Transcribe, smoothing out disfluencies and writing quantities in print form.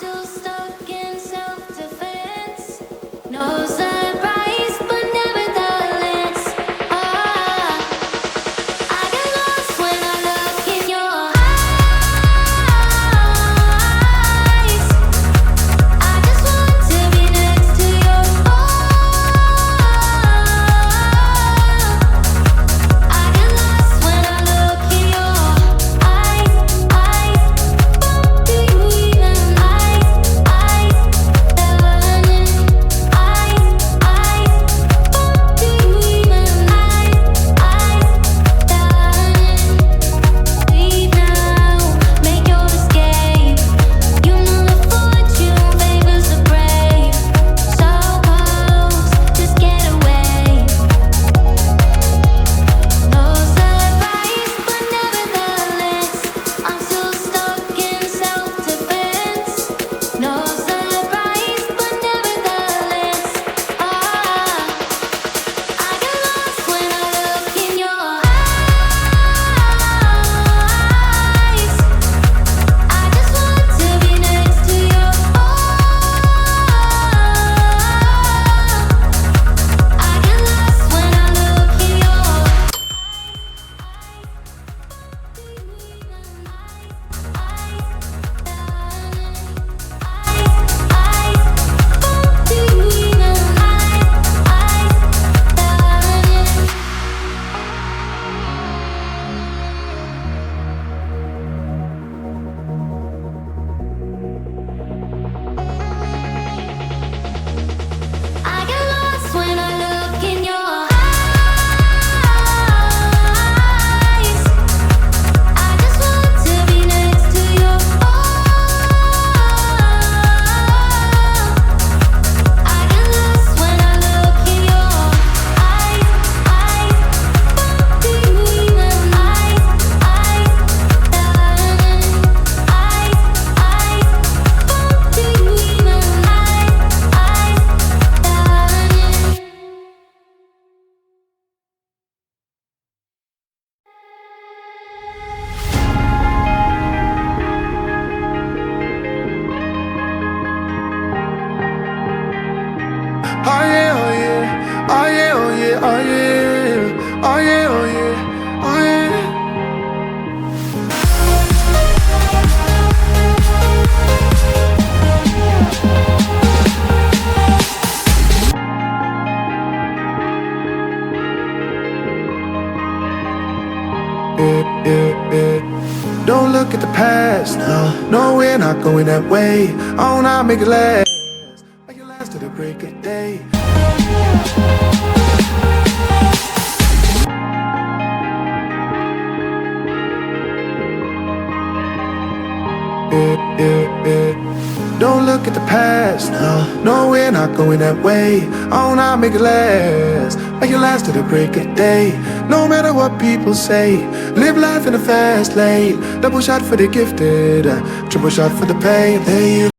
still stuck in self-defense. No surprise, but nevertheless, I get lost when I look in your eyes. I just want to be next to your I get lost when I look in your eyes. Do you even leave now, make your escape. You know the fortune favors the brave. So close, just get away. No surprise, but nevertheless, I'm still stuck in self-defense. No surprise, but nevertheless, I get lost when I look in your eyes. I just want to be next to your I get lost when I look in your I get lost when I look in your eyes. I just want to be next to your I get lost when I look in your eyes. Do you even do you even Oh yeah, oh yeah, oh yeah, oh yeah, oh yeah, oh yeah, oh yeah, oh yeah. Don't look at the past, no, we're not going that way. Oh, now make it last, make it last to the break of day. Don't look at the past, no, we're not going that way. Oh, now make it last to the break of day. No matter what people say, live life in a fast lane. Double shot for the gifted, triple shot for the pain. There you